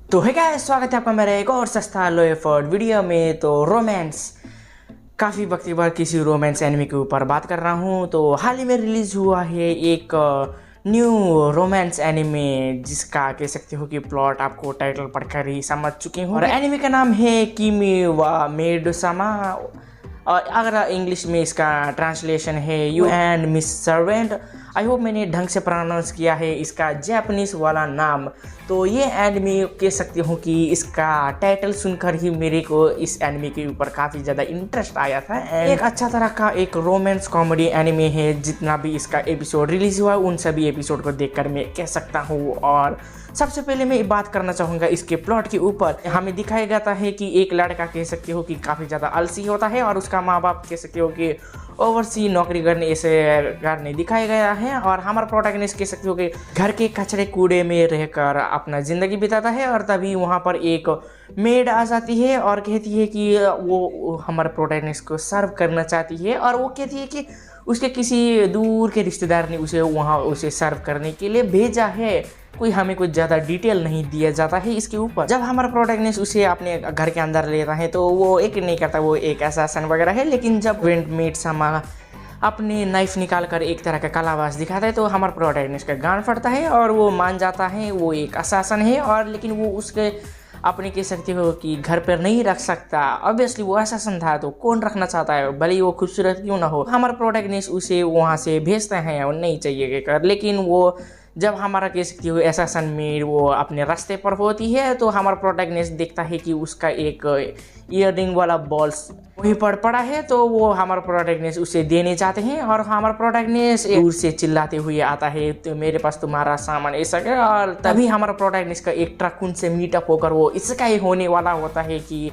तो है गाइस, स्वागत है आपका मेरे एक और सस्ता लो एफर्ट वीडियो में। तो रोमांस, काफ़ी वक्त बाद किसी रोमांस एनिमे के ऊपर बात कर रहा हूँ। तो हाल ही में रिलीज़ हुआ है एक न्यू रोमांस एनिमे, जिसका कह सकते हो कि प्लॉट आपको टाइटल पढ़कर ही समझ चुके हो। और एनिमे का नाम है किमी वा मेड सामा, और अगर इंग्लिश में इसका ट्रांसलेशन है you and miss servant. I hope मैंने ढंग से प्रोनाउंस किया है इसका जापानीज वाला नाम। तो ये एनिमे कह सकती हूँ कि इसका टाइटल सुनकर ही मेरे को इस एनिमे के ऊपर काफ़ी ज़्यादा इंटरेस्ट आया था। एक अच्छा तरह का एक रोमांस कॉमेडी एनिमे है। जितना भी इसका एपिसोड रिलीज़ हुआ उन सभी एपिसोड को देखकर मैं कह सकता हूँ। और सबसे पहले मैं बात करना चाहूँगा इसके प्लॉट के ऊपर। हमें दिखाया जाता है कि एक लड़का कह सकते हो कि काफ़ी ज़्यादा आलसी होता है, और उसका माँ बाप कह सकते हो कि ओवरसी नौकरी करने ऐसे करने दिखाया गया है। और हमारा प्रोटैगनिस्ट कह सकते हो कि घर के कचरे कूड़े में रहकर अपना ज़िंदगी बिताता है। और तभी वहाँ पर एक मेड आ जाती है और कहती है कि वो हमारे प्रोटैगनिस्ट को सर्व करना चाहती है। और वो कहती है कि उसके किसी दूर के रिश्तेदार ने उसे सर्व करने के लिए भेजा है। हमें कुछ ज़्यादा डिटेल नहीं दिया जाता है इसके ऊपर। जब हमारा प्रोटैगनिस्ट उसे अपने घर के अंदर लेता है तो वो एक नहीं करता, वो एक असैसिन वगैरह है। लेकिन जब मेड सामा अपने नाइफ निकाल कर एक तरह का कलाबाज दिखाता है तो हमारा प्रोटैगनिस्ट का गान फटता है और वो मान जाता है वो एक असैसिन है। और लेकिन वो उसके अपने कह सकते हो कि घर पर नहीं रख सकता। ऑब्वियसली वो असैसिन था तो कौन रखना चाहता है, भले ही वो खूबसूरत क्यों ना हो। हमारा प्रोटैगनिस्ट उसे वहाँ से भेजते हैं और नहीं चाहिए कर। लेकिन वो जब हमारा कह सकती हो असैसिन मेड वो अपने रास्ते पर होती है तो हमारा प्रोटैगनिस्ट देखता है कि उसका एक ईयररिंग वाला बॉल्स वहीं पर पड़ा है। तो वो हमारा प्रोटैगनिस्ट उसे देने चाहते हैं और हमारा प्रोटैगनिस्ट दूर से चिल्लाते हुए आता है तो मेरे पास तुम्हारा सामान ऐसा है। और तभी हमारा प्रोटैगनिस्ट का एक ट्रक उनसे मीटअप होकर वो इसका ही होने वाला होता है कि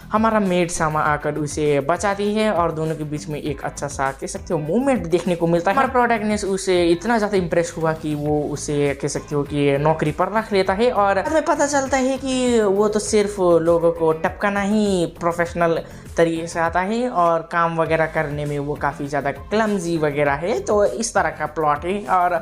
हमारा मेड सामा आकर उसे बचाती है और दोनों के बीच में एक अच्छा सा कह सकते हो मूवमेंट देखने को मिलता है। हमारा प्रोटैगनिस्ट उसे इतना ज़्यादा इम्प्रेस हुआ कि वो उसे कह सकते हो कि नौकरी पर रख लेता है। और हमें पता चलता है कि वो तो सिर्फ लोगों को टपकाना ही प्रोफेशनल तरीके से आता है और काम वगैरह करने में वो काफ़ी ज़्यादा क्लमजी वगैरह है। तो इस तरह का प्लॉट है। और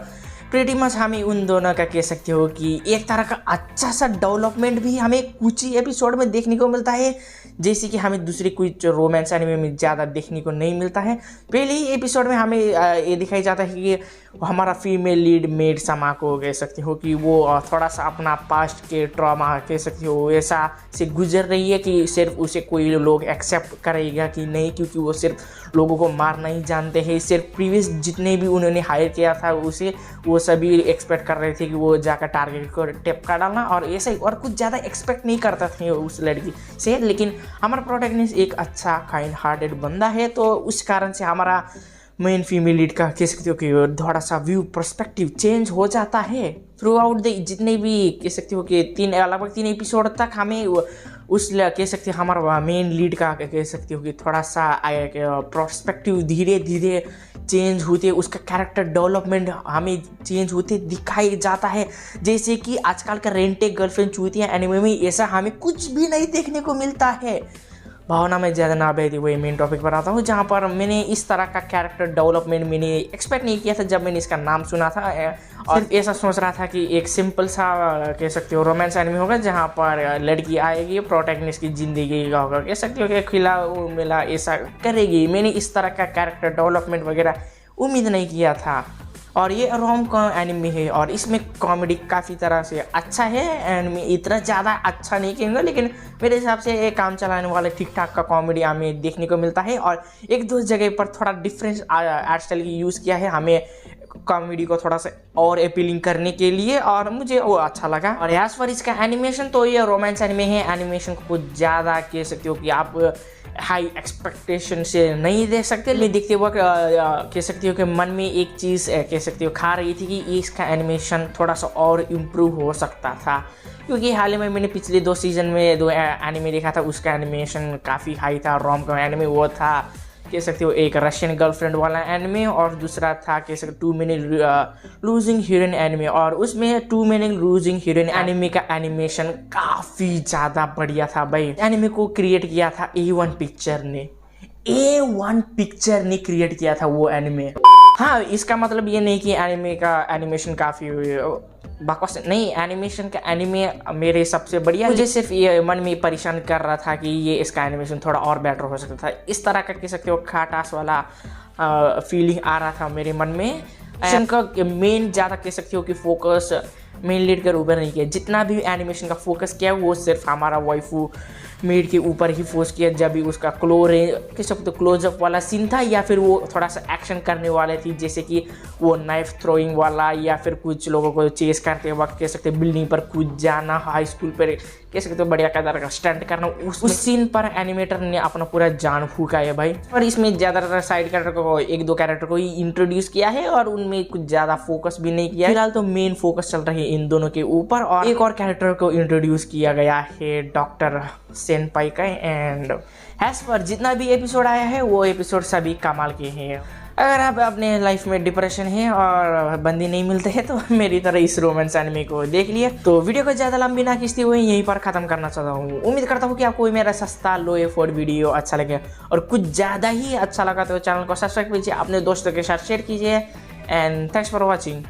प्रीटी मच हमें उन दोनों का कह सकते हो कि एक तरह का अच्छा सा डेवलपमेंट भी हमें कुछ ही एपिसोड में देखने को मिलता है, जैसे कि हमें दूसरी कुछ रोमांस एनिमे में ज़्यादा देखने को नहीं मिलता है। पहले ही एपिसोड में हमें ये दिखाई जाता है कि हमारा फीमेल लीड मेड सामा को कह सकते हो कि वो थोड़ा सा अपना पास्ट के ट्रॉमा कह सकते हो ऐसा से गुजर रही है कि सिर्फ उसे कोई लोग एक्सेप्ट करेगा कि नहीं, क्योंकि वो सिर्फ लोगों को मारना ही जानते हैं। सिर्फ प्रीवियस जितने भी उन्होंने हायर किया था उसे वो सभी एक्सपेक्ट कर रहे थे कि वो जाकर टारगेट को टेपका डालना और ऐसा ही, और कुछ ज़्यादा एक्सपेक्ट नहीं करता थे उस लड़की से। लेकिन हमारा प्रोटैगनिस्ट एक अच्छा काइंड हार्टेड बंदा है, तो उस कारण से हमारा मेन फीमेल लीड का कह सकते हो कि थोड़ा सा व्यू पर्सपेक्टिव चेंज हो जाता है थ्रू आउट द जितने भी कह सकते हो कि लगभग 3 एपिसोड तक हमें उस कह सकते हो हमारा मेन लीड का कह सकते हो कि थोड़ा सा पर्सपेक्टिव धीरे धीरे चेंज होते, उसका कैरेक्टर डेवलपमेंट हमें चेंज होते दिखाई जाता है। जैसे कि आजकल का रेंटेड गर्लफ्रेंड चूतिया एनिमे में ऐसा हमें कुछ भी नहीं देखने को मिलता है। भावना में ज़्यादा ना बहती हुए मेन टॉपिक पर आता हूँ, जहाँ पर मैंने इस तरह का कैरेक्टर डेवलपमेंट मैंने एक्सपेक्ट नहीं किया था जब मैंने इसका नाम सुना था। और ऐसा सोच रहा था कि एक सिंपल सा कह सकते हो रोमांस एनिमे होगा जहाँ पर लड़की आएगी प्रोटैगनिस्ट की ज़िंदगी का होगा कह सकते हो कि खिला मिला ऐसा करेगी। मैंने इस तरह का कैरेक्टर डेवलपमेंट वगैरह उम्मीद नहीं किया था। और ये रोम कॉम एनिमे है और इसमें कॉमेडी काफ़ी तरह से अच्छा है। एनिमे इतना ज़्यादा अच्छा नहीं कहूँगा, लेकिन मेरे हिसाब से ये काम चलाने वाले ठीक ठाक का कॉमेडी हमें देखने को मिलता है। और एक दो जगह पर थोड़ा डिफरेंस आर्ट स्टाइल की यूज़ किया है हमें कॉमेडी को थोड़ा सा और अपीलिंग करने के लिए, और मुझे वो अच्छा लगा। और एज फॉर इसका एनिमेशन तो ये रोमांस एनिमे है, एनिमेशन को कुछ ज़्यादा कह सकते हो कि आप हाई एक्सपेक्टेशन से नहीं देख सकते। लेकिन देखते हुए कह सकते हो कि मन में एक चीज़ कह सकते हो खा रही थी कि इसका एनिमेशन थोड़ा सा और इम्प्रूव हो सकता था, क्योंकि हाल ही में मैंने पिछले 2 सीज़न में 2 एनिमे देखा था, उसका एनिमेशन काफ़ी हाई था। रोम कॉम एनिमे वो था कह सकते हो एक रशियन गर्लफ्रेंड वाला एनिमे, और दूसरा था कह सकते 2 मिनट लूजिंग हीरोइन एनिमे। और उसमें 2 मिनट लूजिंग हीरोइन एनिमे का एनिमेशन काफ़ी ज़्यादा बढ़िया था भाई। एनिमे को क्रिएट किया था A1 पिक्चर ने, A1 पिक्चर ने क्रिएट किया था वो एनिमे। हाँ, इसका मतलब ये नहीं कि एनिमे का एनिमेशन काफ़ी बकवास नहीं, एनिमेशन का एनिमे मेरे सबसे बढ़िया। मुझे सिर्फ ये मन में परेशान कर रहा था कि ये इसका एनिमेशन थोड़ा और बेटर हो सकता था। इस तरह का कह सकते हो खटास वाला फीलिंग आ रहा था मेरे मन में। एनिमेशन का मेन ज़्यादा कह सकते हो कि फोकस मेन लीड के ऊपर नहीं किया। जितना भी एनिमेशन का फोकस किया वो सिर्फ हमारा वाइफू मेड के ऊपर ही फोकस किया। जब भी उसका क्लोजअप वाला सीन था या फिर वो थोड़ा सा एक्शन करने वाले थी, जैसे कि वो नाइफ थ्रोइंग वाला या फिर कुछ लोगों को चेस करते वक्त कह सकते बिल्डिंग पर कूद जाना, हाई स्कूल पर कह सकते हो बढ़िया कदर का स्टंट करना, उस सीन पर एनिमेटर ने अपना पूरा जान फूका है भाई। और इसमें ज़्यादातर साइड कैरेक्टर को, एक दो कैरेक्टर को ही इंट्रोड्यूस किया है और उनमें कुछ ज़्यादा फोकस भी नहीं किया। फिलहाल तो मेन फोकस चल रही है इन दोनों के ऊपर। और एक और कैरेक्टर को इंट्रोड्यूस किया गया है डॉक्टर सेनपाई का। एंड एज पर जितना भी एपिसोड आया है वो एपिसोड सभी कमाल के हैं। अगर आप अपने लाइफ में डिप्रेशन है और बंदी नहीं मिलते हैं तो मेरी तरह इस रोमांस एनिमे को देख लिए। तो वीडियो को ज़्यादा लंबी ना खींचते हुए यहीं पर ख़त्म करना चाहता हूँ। उम्मीद करता हूँ कि आपको मेरा सस्ता लो एफोर्ड वीडियो अच्छा लगे और कुछ ज़्यादा ही अच्छा लगा तो चैनल को सब्सक्राइब कीजिए, अपने दोस्तों के साथ शेयर कीजिए। And thanks for watching.